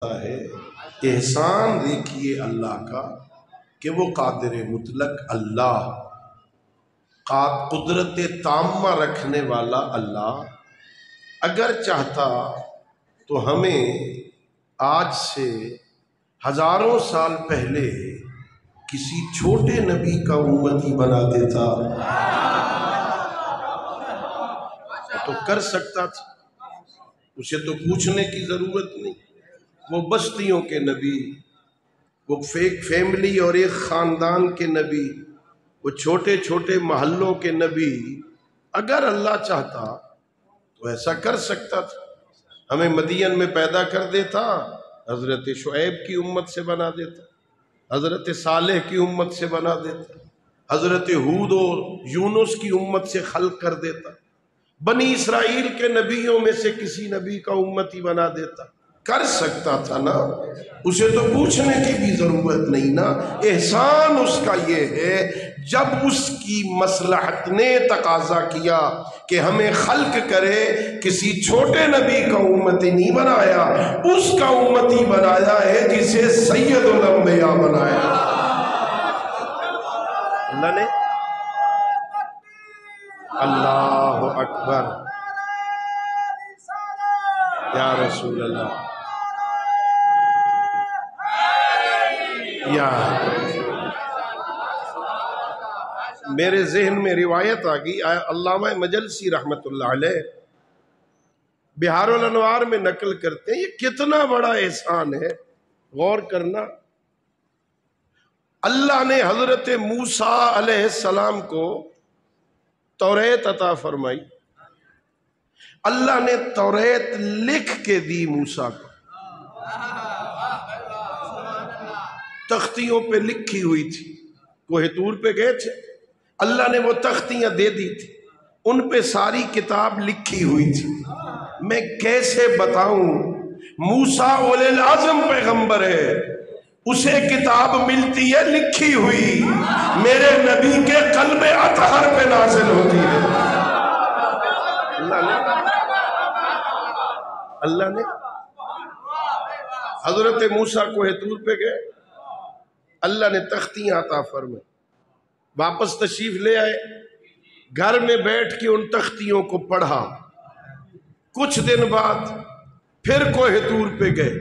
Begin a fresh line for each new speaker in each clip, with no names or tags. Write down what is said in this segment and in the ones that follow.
ہے احسان دیکھیے اللہ کا کہ وہ قادر مطلق اللہ، قدرت تامہ رکھنے والا اللہ اگر چاہتا تو ہمیں آج سے ہزاروں سال پہلے کسی چھوٹے نبی کا امتی بنا دیتا تو کر سکتا تھا، اسے تو پوچھنے کی ضرورت نہیں۔ وہ بستیوں کے نبی، وہ فیملی اور ایک خاندان کے نبی، وہ چھوٹے چھوٹے محلوں کے نبی، اگر اللہ چاہتا تو ایسا کر سکتا تھا۔ ہمیں مدین میں پیدا کر دیتا، حضرت شعیب کی امت سے بنا دیتا، حضرت صالح کی امت سے بنا دیتا، حضرت ہود و یونس کی امت سے خلق کر دیتا، بنی اسرائیل کے نبیوں میں سے کسی نبی کا امتی بنا دیتا، کر سکتا تھا نا، اسے تو پوچھنے کی بھی ضرورت نہیں نا۔ احسان اس کا یہ ہے جب اس کی مصلحت نے تقاضا کیا کہ ہمیں خلق کرے، کسی چھوٹے نبی کا امتی نہیں بنایا، اس کا امتی بنایا ہے جسے سید الانبیاء بنایا اللہ نے۔ اللہ اکبر، یا رسول اللہ، یا میرے ذہن میں روایت آ گئی، علامہ مجلسی رحمت اللہ علیہ بہار الانوار میں نقل کرتے ہیں، یہ کتنا بڑا احسان ہے، غور کرنا۔ اللہ نے حضرت موسیٰ علیہ السلام کو توریت عطا فرمائی، اللہ نے توریت لکھ کے دی موسیٰ کو، تختیوں پہ لکھی ہوئی تھی، کوہ طور پہ گئے تھے، اللہ نے وہ تختیاں دے دی تھی، ان پہ ساری کتاب لکھی ہوئی تھی۔ میں کیسے بتاؤں، موسیٰ اولی العزم پیغمبر ہے، اسے کتاب ملتی ہے لکھی ہوئی، میرے نبی کے قلب اطہر پہ نازل ہوتی ہے۔ اللہ نے حضرت موسیٰ کوہ طور پہ گئے، اللہ نے تختیاں عطا فرمائے، واپس تشریف لے آئے، گھر میں بیٹھ کے ان تختیوں کو پڑھا، کچھ دن بعد پھر کوہ طور پہ گئے،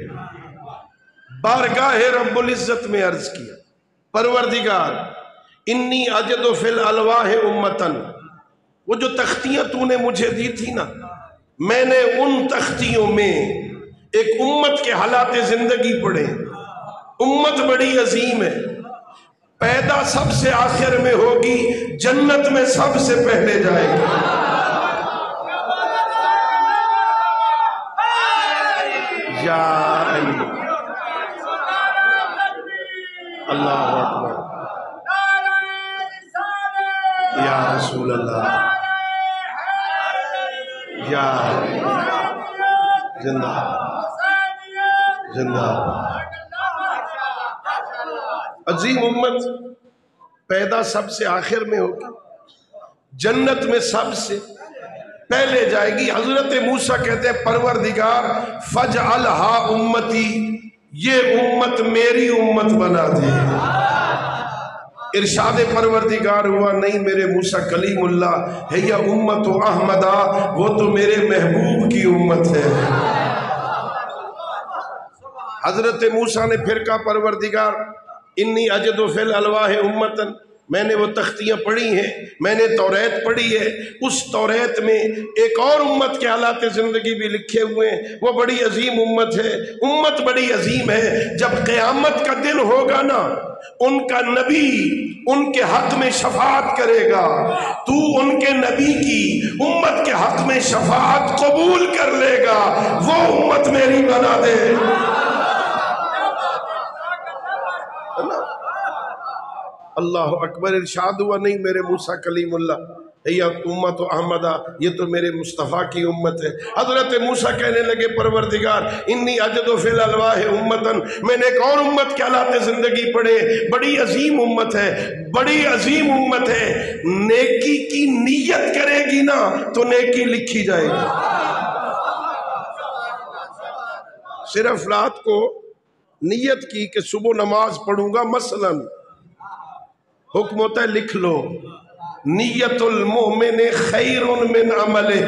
بارگاہ رب العزت میں عرض کیا، پروردگار انی اجد فی الالواح امتن، وہ جو تختیاں تو نے مجھے دی تھی نا، میں نے ان تختیوں میں ایک امت کے حالات زندگی پڑھے، امت بڑی عظیم ہے، پیدا سب سے آخر میں ہوگی، جنت میں سب سے پہلے جائے گی۔ یا علی اللہ اکبر، یا رسول اللہ، یا زندہ زندہ عظیم امت پیدا سب سے آخر میں ہوگی، جنت میں سب سے پہلے جائے گی۔ حضرت موسیٰ کہتے ہیں پروردگار فجعلھا امتی، یہ امت میری امت بنا دے۔ ارشاد پروردگار ہوا نہیں میرے موسیٰ کلیم اللہ ہے، یا امت احمدہ، وہ تو میرے محبوب کی امت ہے۔ حضرت موسیٰ نے پھر کہا پروردگار انی اجد فی الالواح امتن، میں نے وہ تختیاں پڑھی ہیں، میں نے توریت پڑھی ہے، اس توریت میں ایک اور امت کے حالات زندگی بھی لکھے ہوئے ہیں، وہ بڑی عظیم امت ہے، امت بڑی عظیم ہے، جب قیامت کا دن ہوگا نا، ان کا نبی ان کے حق میں شفاعت کرے گا، تو ان کے نبی کی امت کے حق میں شفاعت قبول کر لے گا، وہ امت میری بنا دے۔ اللہ اکبر، ارشاد ہوا نہیں میرے موسیٰ کلیم اللہ یا امت احمدہ، یہ تو میرے مصطفیٰ کی امت ہے۔ حضرت موسیٰ کہنے لگے پروردگار انی اجد فی الالواح امتن، میں نے ایک اور امت کے حالات زندگی پڑھے، بڑی عظیم امت ہے، بڑی عظیم امت ہے، نیکی کی نیت کرے گی نا تو نیکی لکھی جائے گی۔ صرف رات کو نیت کی کہ صبح نماز پڑھوں گا، مثلاً حکم ہوتا ہے لکھ لو، نیت المومن خیر من عملہ،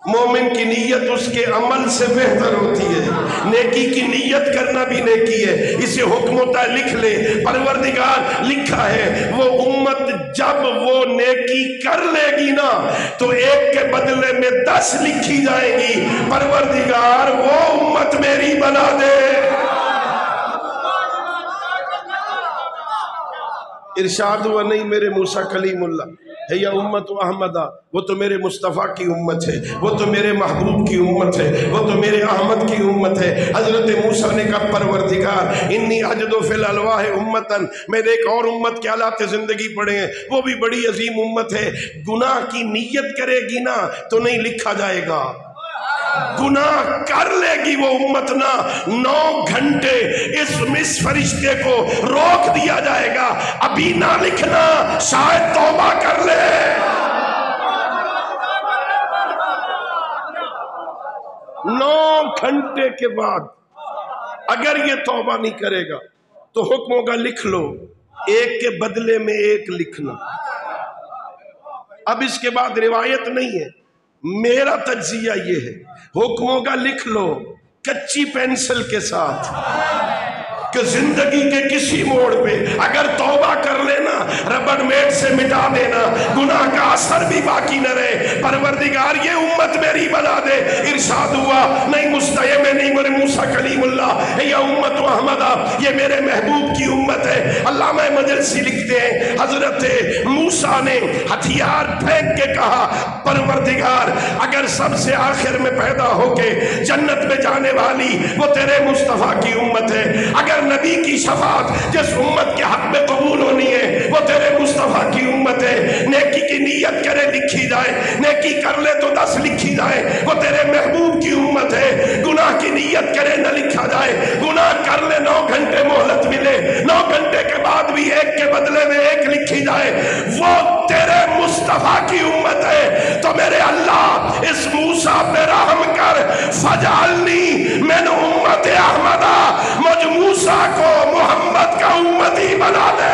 مومن کی نیت اس کے عمل سے بہتر ہوتی ہے، نیکی کی نیت کرنا بھی نیکی ہے، اسے حکم ہوتا ہے لکھ لے۔ پروردگار لکھا ہے وہ امت جب وہ نیکی کر لے گی نا تو ایک کے بدلے میں 10 لکھی جائیں گی، پروردگار وہ امت میری بنا دے۔ ارشاد ہوا نہیں میرے موسیٰ کلیم اللہ ہے یا امت احمدہ، وہ تو میرے مصطفیٰ کی امت ہے، وہ تو میرے محبوب کی امت ہے، وہ تو میرے احمد کی امت ہے۔ حضرت موسیٰ نے کہا پروردگار انی اجد فی الالواح امتاً، میں نے ایک اور امت کے حالات زندگی پڑھے ہیں، وہ بھی بڑی عظیم امت ہے، گناہ کی نیت کرے گی نا تو نہیں لکھا جائے گا، گناہ کر لے گی وہ امت نا 9 گھنٹے اس فرشتے کو روک دیا جائے گا، ابھی نہ لکھنا، شاید توبہ کر لے۔ 9 گھنٹے کے بعد اگر یہ توبہ نہیں کرے گا تو حکم ہوگا لکھ لو، ایک کے بدلے میں 1 لکھنا۔ اب اس کے بعد روایت نہیں ہے، میرا تجزیہ یہ ہے، حکموں کا لکھ لو کچی پینسل کے ساتھ کہ زندگی کے کسی موڑ پہ اگر توبہ کر لینا ربڑ میٹ سے مٹا دینا، گناہ کا اثر بھی باقی نہ رہے، پروردگار یہ امت میری بنا دے۔ ارشاد ہوا نہیں مستحی میں نہیں میرے موسیٰ کلیم اللہ یا امت احمدہ، یہ میرے محبوب کی امت ہے۔ علامہ مجلسی لکھتے ہیں حضرت موسیٰ نے ہتھیار پھینک کے کہا پروردگار اگر سب سے آخر میں پیدا ہو کے جنت میں جانے والی وہ تیرے مصطفیٰ کی امت ہے، اگر نبی کی شفاعت جس امت کے حق میں قبول ہونی ہے وہ تیرے مصطفیٰ کی امت ہے، نیکی کی نیت کرے لکھی جائے، نیکی کر لے تو 10 لکھی جائے، وہ تیرے محبوب کی امت ہے، گناہ کی نیت کرے نہ لکھا جائے، گناہ کر لے 9 گھنٹے مہلت ملے، 9 گھنٹے کے بعد بھی 1 کے بدلے میں 1 لکھی جائے، وہ تیرے مصطفیٰ کی امت ہے۔ تو میرے اللہ اس موسیٰ پہ رحم کر، فجعلنی من امت احمدہ، مجھ موسیٰ کو محمد کا امتی بنا دے۔